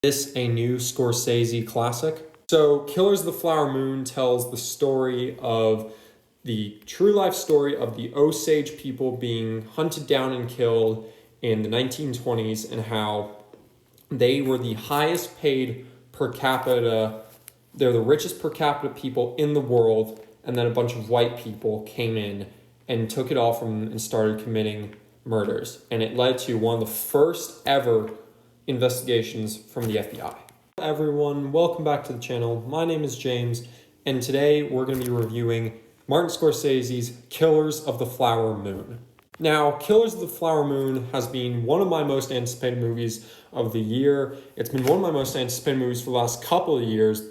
This a new Scorsese classic? So Killers of the Flower Moon tells the story of the true life story of the Osage people being hunted down and killed in the 1920s and how they were the highest paid per capita, they're the richest per capita people in the world, and then a bunch of white people came in and took it all from them and started committing murders. And it led to one of the first ever investigations from the FBI. Hello everyone, welcome back to the channel. My name is James, and today we're going to be reviewing Martin Scorsese's Killers of the Flower Moon. Now, Killers of the Flower Moon has been one of my most anticipated movies of the year. It's been one of my most anticipated movies for the last couple of years,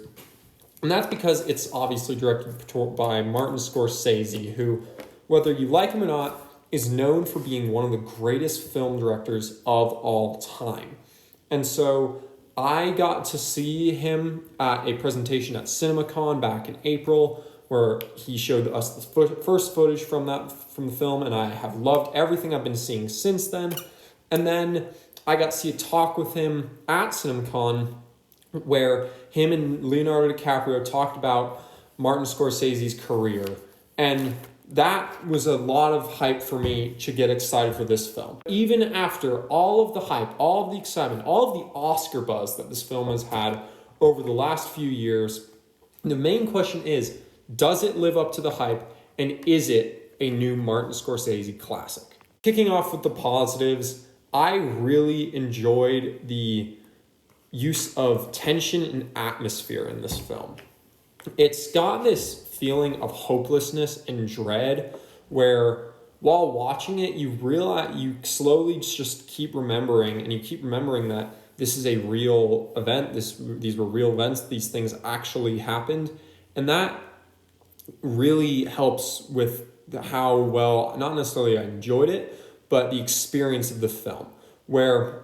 and that's because it's obviously directed by Martin Scorsese, who, whether you like him or not, is known for being one of the greatest film directors of all time. And so I got to see him at a presentation at CinemaCon back in April, where he showed us the first footage from the film, and I have loved everything I've been seeing since then. And then I got to see a talk with him at CinemaCon, where him and Leonardo DiCaprio talked about Martin Scorsese's career. And that was a lot of hype for me to get excited for this film. Even after all of the hype, all of the excitement, all of the Oscar buzz that this film has had over the last few years, the main question is, does it live up to the hype, and is it a new Martin Scorsese classic? Kicking off with the positives, I really enjoyed the use of tension and atmosphere in this film. It's got this feeling of hopelessness and dread where while watching it, you realize, you slowly just keep remembering that this is a real event. These were real events. These things actually happened. And that really helps with how well, not necessarily I enjoyed it, but the experience of the film, where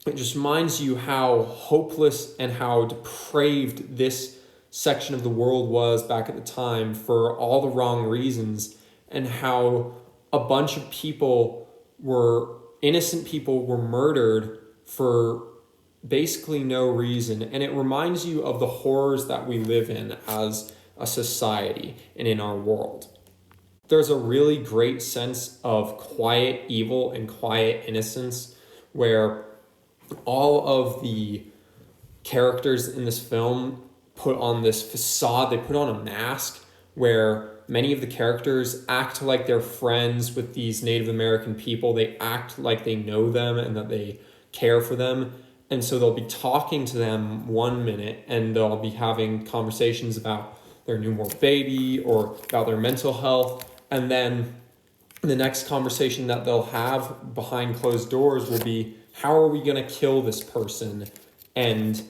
it just reminds you how hopeless and how depraved this section of the world was back at the time for all the wrong reasons, and how a bunch of innocent people were murdered for basically no reason. And it reminds you of the horrors that we live in as a society and in our world. There's a really great sense of quiet evil and quiet innocence, where all of the characters in this film put on this facade, they put on a mask where many of the characters act like they're friends with these Native American people. They act like they know them and that they care for them. And so they'll be talking to them one minute and they'll be having conversations about their newborn baby or about their mental health. And then the next conversation that they'll have behind closed doors will be, how are we going to kill this person? And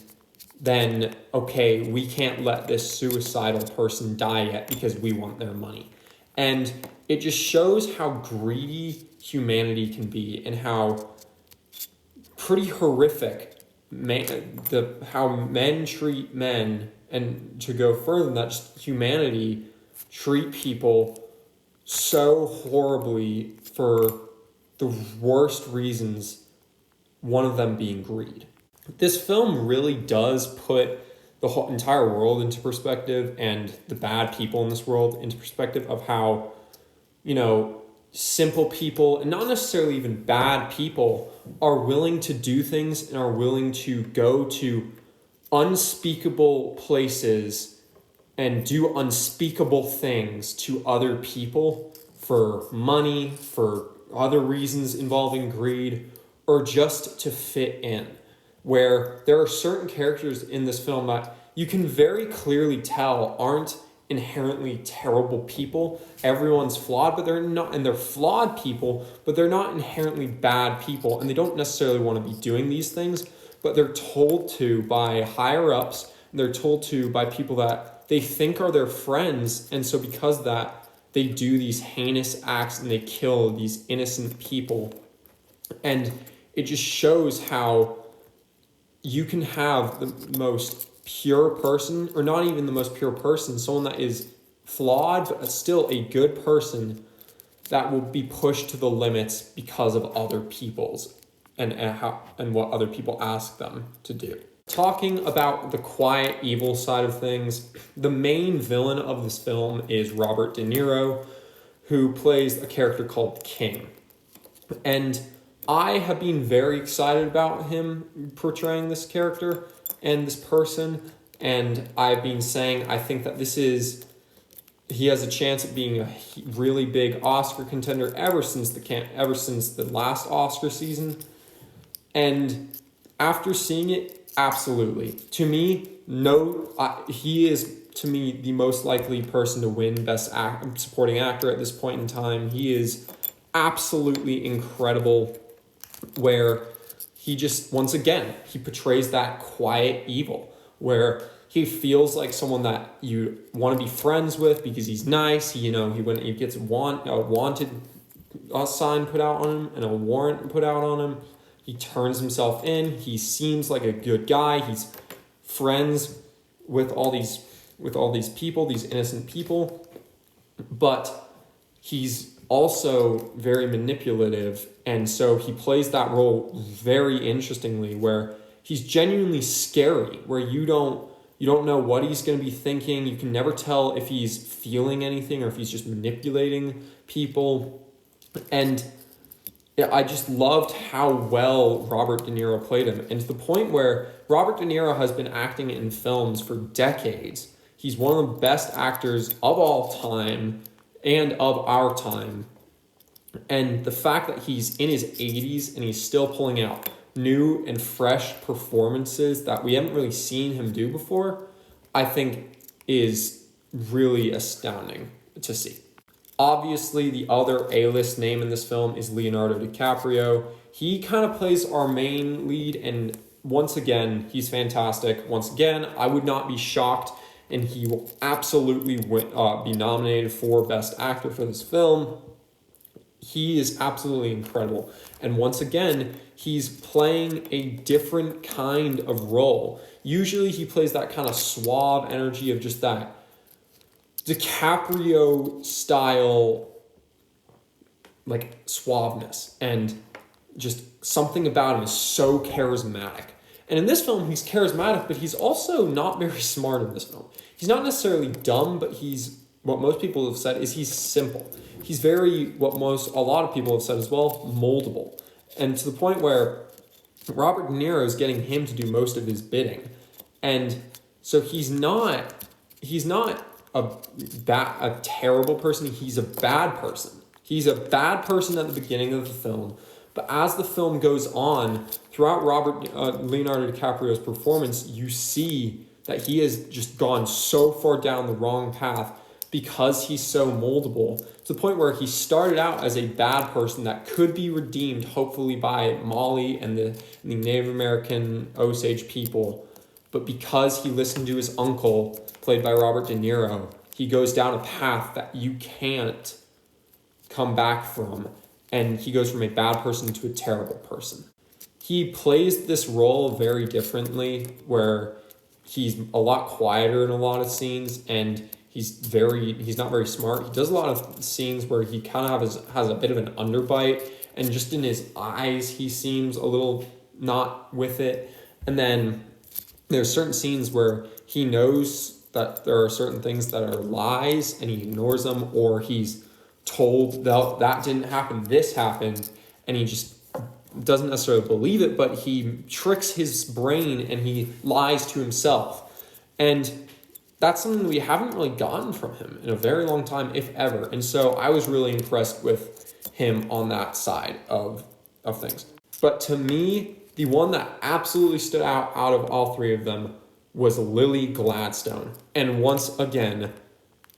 then, okay, we can't let this suicidal person die yet because we want their money. And it just shows how greedy humanity can be and how pretty horrific how men treat men, and to go further than that, just humanity treat people so horribly for the worst reasons, one of them being greed. This film really does put the whole entire world into perspective, and the bad people in this world into perspective of how, simple people, and not necessarily even bad people, are willing to do things and are willing to go to unspeakable places and do unspeakable things to other people for money, for other reasons involving greed, or just to fit in. Where there are certain characters in this film that you can very clearly tell aren't inherently terrible people. Everyone's flawed, but they're not, and they're flawed people, but they're not inherently bad people, and they don't necessarily want to be doing these things, but they're told to by higher ups, and they're told to by people that they think are their friends, and so because of that, they do these heinous acts and they kill these innocent people. And it just shows how you can have the most pure person, or not even the most pure person, someone that is flawed, but still a good person, that will be pushed to the limits because of other people's and what other people ask them to do. talking about the quiet evil side of things, the main villain of this film is Robert De Niro, who plays a character called King. And I have been very excited about him portraying this character and this person. And I've been saying I think that he has a chance of being a really big Oscar contender ever since the last Oscar season. And after seeing it, absolutely. To me, he is, to me, the most likely person to win Best Supporting Actor at this point in time. He is absolutely incredible, where he just, once again, he portrays that quiet evil, where he feels like someone that you want to be friends with because he's nice. He gets a wanted sign put out on him and a warrant put out on him. He turns himself in. He seems like a good guy. He's friends with all these people, these innocent people, but he's also very manipulative, and so he plays that role very interestingly, where he's genuinely scary, where you don't know what he's going to be thinking. You can never tell if he's feeling anything or if he's just manipulating people. And I just loved how well Robert De Niro played him, and to the point where Robert De Niro has been acting in films for decades. He's one of the best actors of all time and of our time. And the fact that he's in his 80s and he's still pulling out new and fresh performances that we haven't really seen him do before, I think is really astounding to see. Obviously, the other A-list name in this film is Leonardo DiCaprio. He kind of plays our main lead, and once again, he's fantastic. Once again, I would not be shocked, and he will absolutely be nominated for Best Actor for this film. He is absolutely incredible. And once again, he's playing a different kind of role. Usually he plays that kind of suave energy of just that DiCaprio style, like, suaveness, and just something about him is so charismatic. And in this film, he's charismatic, but he's also not very smart in this film. He's not necessarily dumb, but what most people have said is he's simple. He's a lot of people have said as well, moldable. And to the point where Robert De Niro is getting him to do most of his bidding. And so he's not a terrible person. He's a bad person. He's a bad person at the beginning of the film. But as the film goes on, throughout Leonardo DiCaprio's performance, you see that he has just gone so far down the wrong path because he's so moldable, to the point where he started out as a bad person that could be redeemed, hopefully, by Molly and the Native American Osage people. But because he listened to his uncle, played by Robert De Niro, he goes down a path that you can't come back from, and he goes from a bad person to a terrible person. He plays this role very differently, where he's a lot quieter in a lot of scenes, and he's not very smart. He does a lot of scenes where he kind of has a bit of an underbite, and just in his eyes, he seems a little not with it. And then there's certain scenes where he knows that there are certain things that are lies, and he ignores them, or he's told that didn't happen, this happened, and he just doesn't necessarily believe it, but he tricks his brain and he lies to himself. And that's something we haven't really gotten from him in a very long time, if ever. And so I was really impressed with him on that side of things. But to me, the one that absolutely stood out of all three of them was Lily Gladstone. And once again,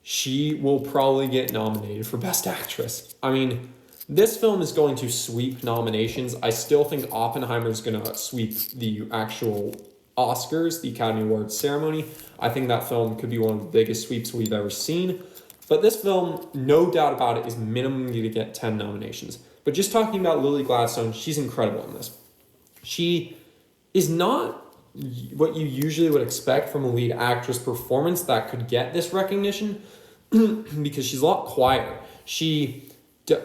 she will probably get nominated for Best Actress. I mean, this film is going to sweep nominations. I still think Oppenheimer is going to sweep the actual Oscars, the Academy Awards ceremony. I think that film could be one of the biggest sweeps we've ever seen. But this film, no doubt about it, is minimum going to get 10 nominations. But just talking about Lily Gladstone, she's incredible in this. She is not what you usually would expect from a lead actress performance that could get this recognition because she's a lot quieter. She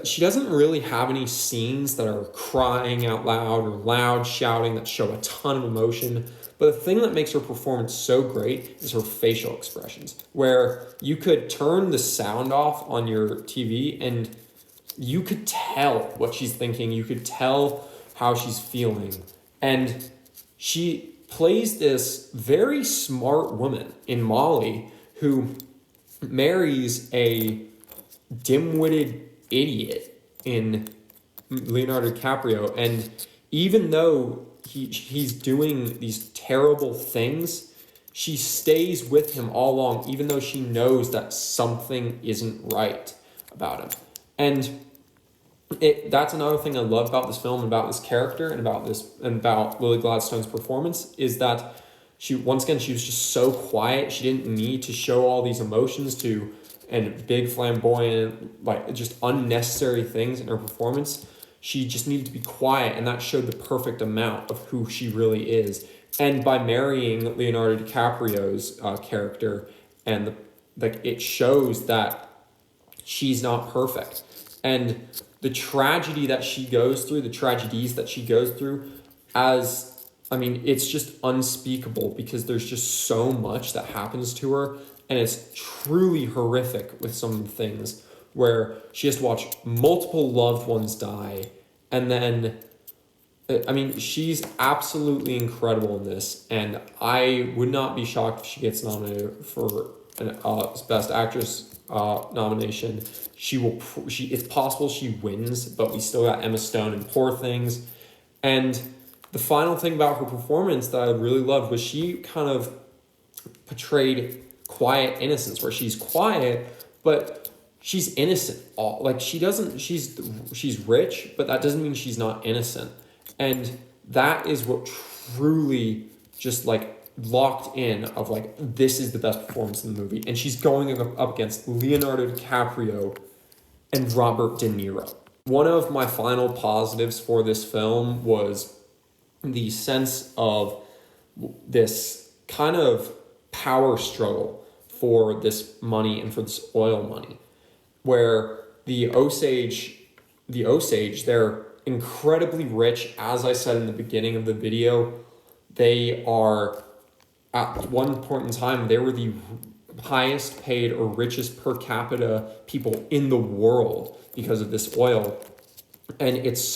she doesn't really have any scenes that are crying out loud or loud shouting that show a ton of emotion. But the thing that makes her performance so great is her facial expressions, where you could turn the sound off on your TV and you could tell what she's thinking. You could tell how she's feeling. And she plays this very smart woman in Molly who marries a dim-witted idiot in Leonardo DiCaprio. And even though he's doing these terrible things, she stays with him all along, even though she knows that something isn't right about him. And that's another thing I love about this film, about this character, and about Lily Gladstone's performance, is that she was just so quiet. She didn't need to show all these emotions and big flamboyant, like just unnecessary things in her performance. She just needed to be quiet, and that showed the perfect amount of who she really is. And by marrying Leonardo DiCaprio's character, it shows that she's not perfect. And the tragedy that she goes through, the tragedies that she goes through, it's just unspeakable, because there's just so much that happens to her, and it's truly horrific with some things where she has to watch multiple loved ones die. And then, she's absolutely incredible in this, and I would not be shocked if she gets nominated for an Best Actress nomination. It's possible she wins, but we still got Emma Stone in Poor Things. And the final thing about her performance that I really loved was she kind of portrayed quiet innocence, where she's quiet, but she's innocent. She's rich, but that doesn't mean she's not innocent. And that is what truly just locked in of this is the best performance in the movie. And she's going up against Leonardo DiCaprio and Robert De Niro. One of my final positives for this film was the sense of this kind of power struggle for this money and for this oil money, where the Osage, they're incredibly rich. As I said in the beginning of the video, they are, at one point in time, they were the highest paid or richest per capita people in the world because of this oil. And it's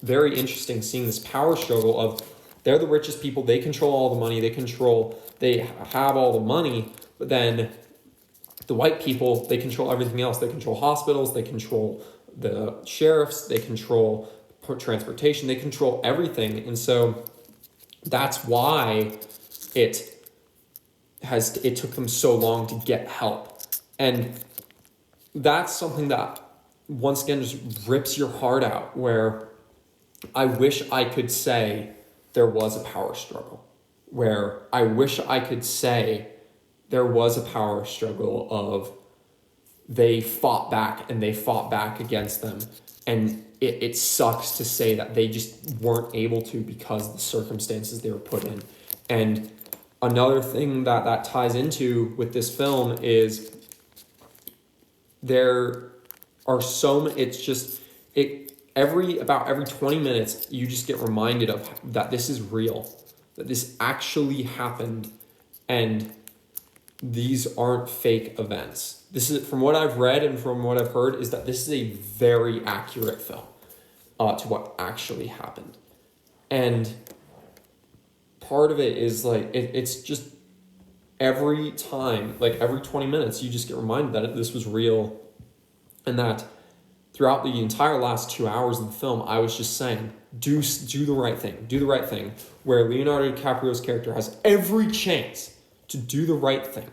very interesting seeing this power struggle of, they're the richest people, they control all the money, they have all the money, but then the white people, they control everything else. They control hospitals, they control the sheriffs, they control transportation, they control everything. And so that's why it took them so long to get help. And that's something that, once again, just rips your heart out, where I wish I could say there was a power struggle, where I wish I could say there was a power struggle of they fought back against them. And it sucks to say that they just weren't able to because of the circumstances they were put in. And another thing that ties into with this film is there are so many, every 20 minutes, you just get reminded of that this is real, that this actually happened, and these aren't fake events. This is, from what I've read and from what I've heard, is that this is a very accurate film to what actually happened. And part of it is it's just every time, every 20 minutes, you just get reminded that this was real, and that throughout the entire last 2 hours of the film, I was just saying, do the right thing, where Leonardo DiCaprio's character has every chance to do the right thing.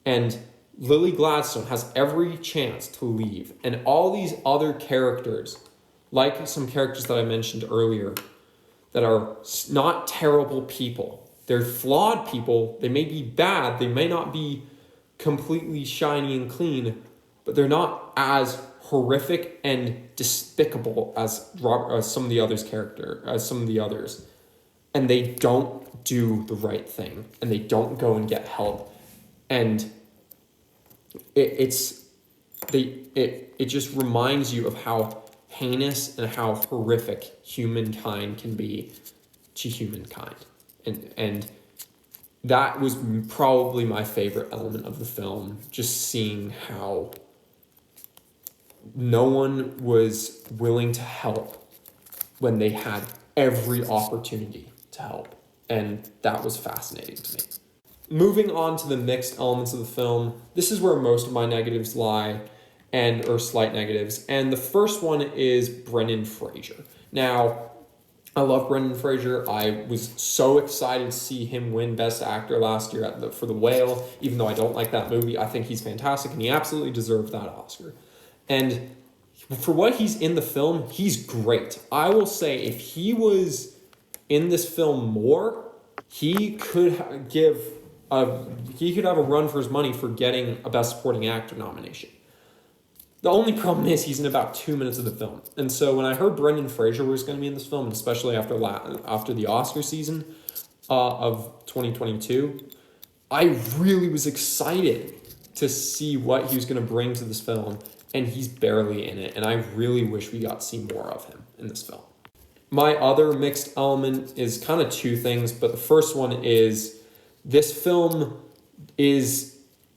And Lily Gladstone has every chance to leave. And all these other characters, like some characters that I mentioned earlier, that are not terrible people. They're flawed people. They may be bad. They may not be completely shiny and clean, but they're not as horrific and despicable as some of the others. And they don't do the right thing, and they don't go and get help. And it's it just reminds you of how heinous and how horrific humankind can be to humankind. And that was probably my favorite element of the film, just seeing how no one was willing to help when they had every opportunity to help. And that was fascinating to me. Moving on to the mixed elements of the film, this is where most of my negatives lie, or slight negatives. And the first one is Brendan Fraser. Now, I love Brendan Fraser. I was so excited to see him win Best Actor last year for The Whale, even though I don't like that movie. I think he's fantastic, and he absolutely deserved that Oscar. And for what he's in the film, he's great. I will say, if he was in this film more, he could have a run for his money for getting a Best Supporting Actor nomination. The only problem is he's in about 2 minutes of the film. And so when I heard Brendan Fraser was going to be in this film, especially after the Oscar season of 2022, I really was excited to see what he was going to bring to this film, and he's barely in it, and I really wish we got to see more of him in this film. My other mixed element is kind of two things, but the first one is this film is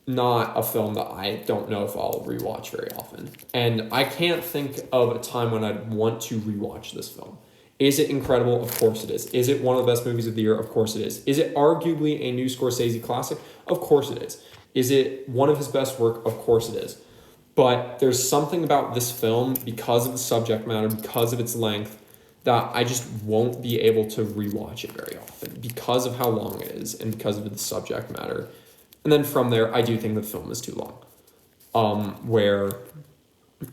not a film that I don't know if I'll rewatch very often. And I can't think of a time when I'd want to rewatch this film. Is it incredible? Of course it is. Is it one of the best movies of the year? Of course it is. Is it arguably a new Scorsese classic? Of course it is. Is it one of his best work? Of course it is. But there's something about this film, because of the subject matter, because of its length, that I just won't be able to rewatch it very often because of how long it is and because of the subject matter. And then from there, I do think the film is too long, where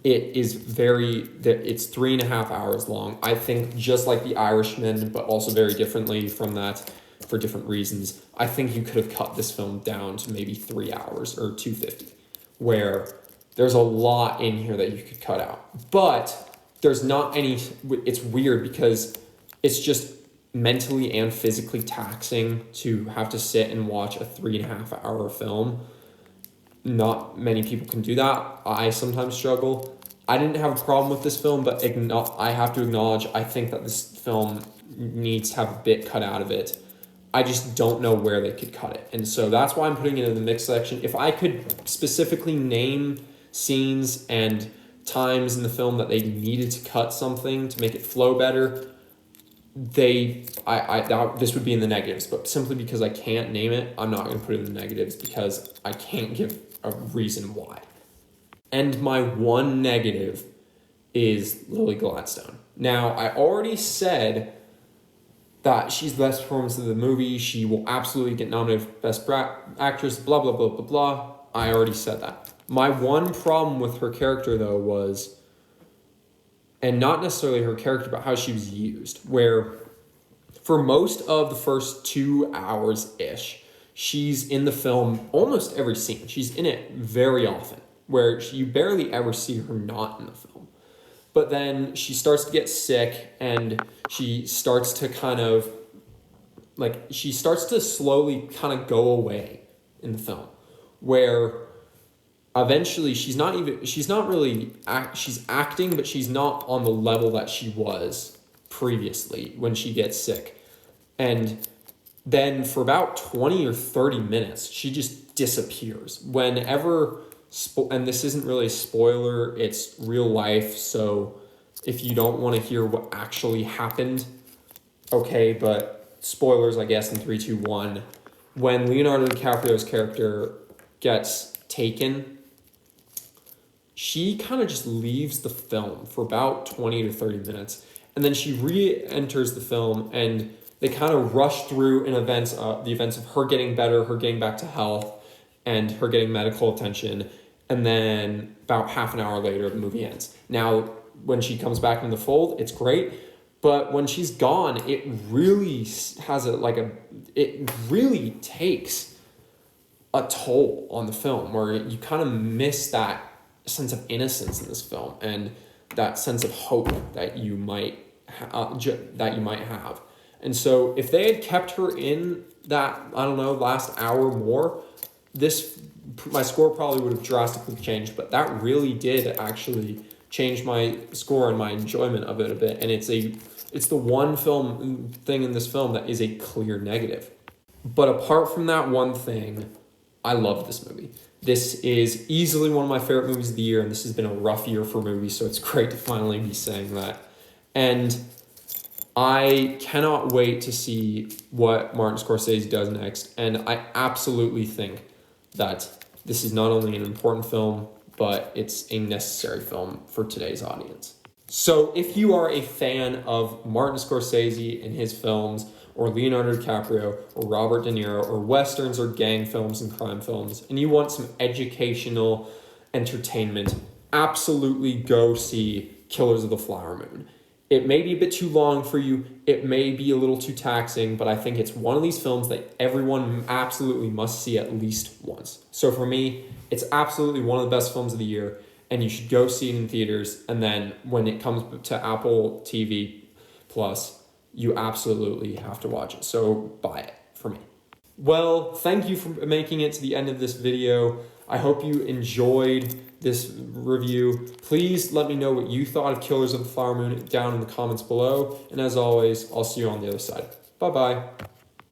it's 3.5 hours long. I think just like The Irishman, but also very differently from that for different reasons, I think you could have cut this film down to maybe 3 hours or 250, where there's a lot in here that you could cut out. But there's not any, it's weird because it's just mentally and physically taxing to have to sit and watch a 3.5 hour film. Not many people can do that. I sometimes struggle. I didn't have a problem with this film, but I have to acknowledge, I think that this film needs to have a bit cut out of it. I just don't know where they could cut it. And so that's why I'm putting it in the mixed section. If I could specifically name scenes and times in the film that they needed to cut something to make it flow better, this would be in the negatives, but simply because I can't name it, I'm not going to put it in the negatives because I can't give a reason why. And my one negative is Lily Gladstone. Now, I already said that she's the best performance of the movie. She will absolutely get nominated for Best Actress, blah, blah, blah, blah, blah. I already said that. My one problem with her character, though, was, and not necessarily her character, but how she was used, where for most of the first 2 hours-ish, she's in the film almost every scene. She's in it very often, where you barely ever see her not in the film. But then she starts to get sick, and she starts to slowly kind of go away in the film, where eventually she's acting, but she's not on the level that she was previously when she gets sick. And then for about 20 or 30 minutes, she just disappears. Whenever, and this isn't really a spoiler, it's real life, so if you don't want to hear what actually happened, okay, but spoilers, I guess, in 3, 2, 1. When Leonardo DiCaprio's character gets taken, she kind of just leaves the film for about 20 to 30 minutes, and then she re-enters the film, and they kind of rush through the events of her getting better, her getting back to health, and her getting medical attention, and then about half an hour later, the movie ends. Now, when she comes back in the fold, it's great, but when she's gone, it really it really takes a toll on the film, where you kind of miss that sense of innocence in this film and that sense of hope that you might have. And so if they had kept her in that, last hour more, this my score probably would have drastically changed, but that really did actually change my score and my enjoyment of it a bit. And it's the one thing in this film that is a clear negative. But apart from that one thing, I love this movie. This is easily one of my favorite movies of the year, and this has been a rough year for movies, so it's great to finally be saying that. And I cannot wait to see what Martin Scorsese does next, and I absolutely think that this is not only an important film, but it's a necessary film for today's audience. So if you are a fan of Martin Scorsese and his films, or Leonardo DiCaprio, or Robert De Niro, or westerns, or gang films and crime films, and you want some educational entertainment, absolutely go see Killers of the Flower Moon. It may be a bit too long for you, it may be a little too taxing, but I think it's one of these films that everyone absolutely must see at least once. So for me, it's absolutely one of the best films of the year, and you should go see it in theaters, and then when it comes to Apple TV Plus, you absolutely have to watch it. So buy it for me. Well, thank you for making it to the end of this video. I hope you enjoyed this review. Please let me know what you thought of Killers of the Flower Moon down in the comments below. And as always, I'll see you on the other side. Bye-bye.